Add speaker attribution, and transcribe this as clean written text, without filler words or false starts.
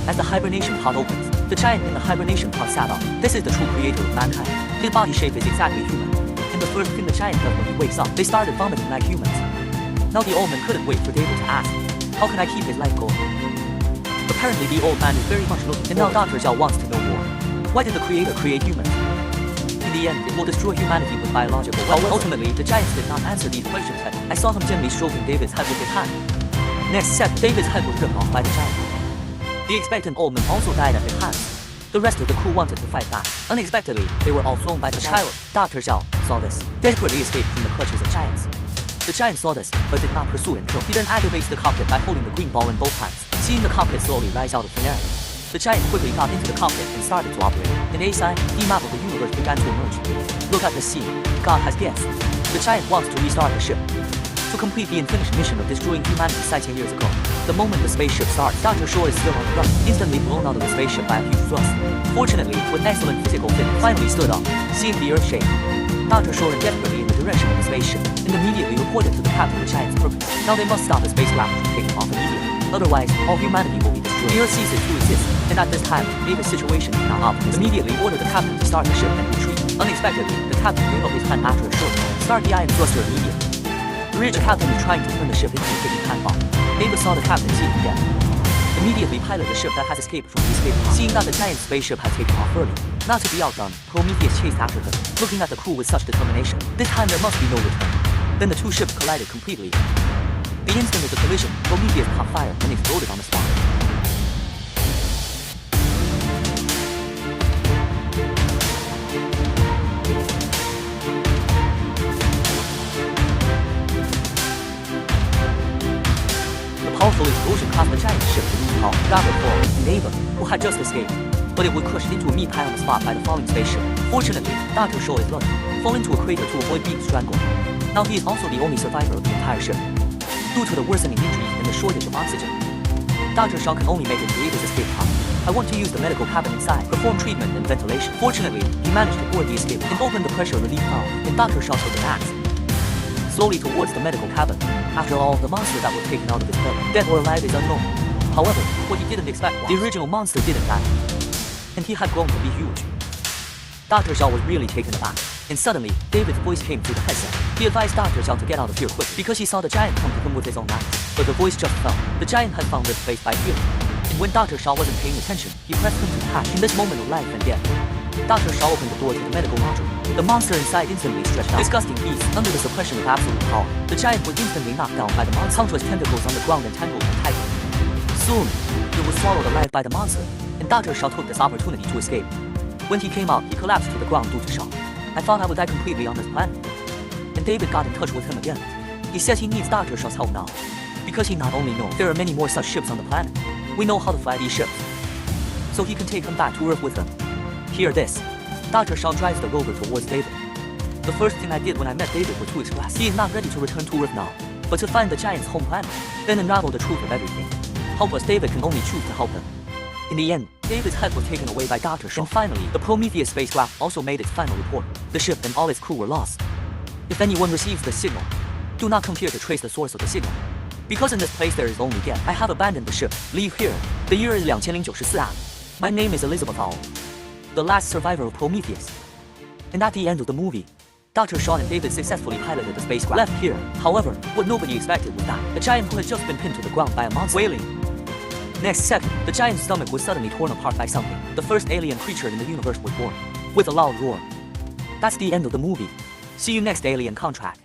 Speaker 1: As the hibernation pod opens, the giant in the hibernation pod sat up. This is the true creator of mankind. His body shape is exactly human. And the first thing the giant does when he wakes up, they started vomiting like humans. Now the old man couldn't wait for David to ask, how can I keep his life going? Apparently the old man is very much looking, and now Dr. Zhao wants to know more. Why did the creator create humans? In the end, it will destroy humanity with biological weapons. Ultimately, the giants did not answer these questions head. I saw him gently stroking David's head with his hand. Next second, David's head was ripped off by the giant. The expectant old man also died at his hands. The rest of the crew wanted to fight back. Unexpectedly, they were all flown by the child. Dr. Zhao saw this, desperately escaped from the clutches of giants. The giant saw this, but did not pursue and kill. He then activates the cockpit by holding the green ball in both hands. Seeing the cockpit slowly rise out of thin air, the giant quickly got into the cockpit and started to operate. In a sci, the map of the universe began to emerge. Look at the scene. God has guessed. The giant wants to restart the ship to complete the unfinished mission of destroying humanity 10 years ago. The moment the spaceship starts, Dr. Shaw is still on the run, instantly blown out of the spaceship by a huge thrust. Fortunately, with excellent physical fitness, finally stood up. Seeing the earth shake, Dr. Shaw ran desperately in the direction of the spaceship and immediately reported to the captain the giant's purpose. Now they must stop the spacecraft from taking off immediately. Otherwise, all humanity will be destroyed. The earth ceases to exist, and at this time, David's situation is not obvious. Immediately ordered the captain to start the ship and retreat. Unexpectedly, the captain gave up his plan after a short time. Start the ion thruster immediately. The captain is trying to turn the ship into a ticking time bomb. David saw the captain seeking death. Immediately pilot the ship that has escaped from the escape pod. Seeing that the giant spaceship had taken off early, not to be outdone, Prometheus chased after them, looking at the crew with such determination. This time there must be no return. Then the two ships collided completely. The instant of the collision, Prometheus caught fire and exploded on the spot. The powerful explosion caused the giant ship to lose power. Dr. Paul and Ava, who had just escaped, but it would crush into a meat pie on the spot by the falling spaceship. Fortunately, Dr. Shaw is lucky, fall into a crater to avoid being strangled. Now he is also the only survivor of the entire ship, due to the worsening injuries and the shortage of oxygen. Dr. Shaw can only make it to Ava's escape pod. I want to use the medical cabin inside, perform treatment and ventilation. Fortunately, he managed to board the escape and open the pressure relief valve, and Dr. Shaw took an axe slowly towards the medical cabin. After all, the monster that was taken out of his belly, dead or alive, is unknown. However, what he didn't expect was the original monster didn't die, and he had grown to be huge. Dr. Zhao was really taken aback, and suddenly, David's voice came through the headset. He advised Dr. Zhao to get out of here quick, because he saw the giant come to him with his own axe. But the voice just fell. The giant had found this place by fear, and when Dr. Zhao wasn't paying attention, he pressed him to the hatch. In this moment of life and death, Dr. Shaw opened the door to the medical module. The monster inside instantly stretched out. Disgusting beast, under the suppression of absolute power. The giant was instantly knocked down by the monster. Countless tentacles on the ground and tangled and tight. Soon, it was swallowed alive by the monster, and Dr. Shaw took this opportunity to escape. When he came out, he collapsed to the ground due to shock. I thought I would die completely on this planet. And David got in touch with him again. He says he needs Dr. Shaw's help now, because he not only knows there are many more such ships on the planet, we know how to fly these ships, so he can take him back to Earth with him. Hear this. Dr. Shaw drives the rover towards David. The first thing I did when I met David was to express he is not ready to return to Earth now, but to find the giant's home planet, then unravel the truth of everything. Help us, David can only choose to help him. In the end, David's head was taken away by Dr. Shaw. And finally, the Prometheus spacecraft also made its final report. The ship and all its crew were lost. If anyone receives the signal, do not come here to trace the source of the signal, because in this place there is only death. I have abandoned the ship. Leave here. The year is 2094. My name is Elizabeth Owl, the last survivor of Prometheus. And at the end of the movie, Dr. Shaw and David successfully piloted the spacecraft. Left here, however, what nobody expected was that the giant who had just been pinned to the ground by a monster wailing. Next second, the giant's stomach was suddenly torn apart by something. The first alien creature in the universe was born, with a loud roar. That's the end of the movie. See you next alien contract.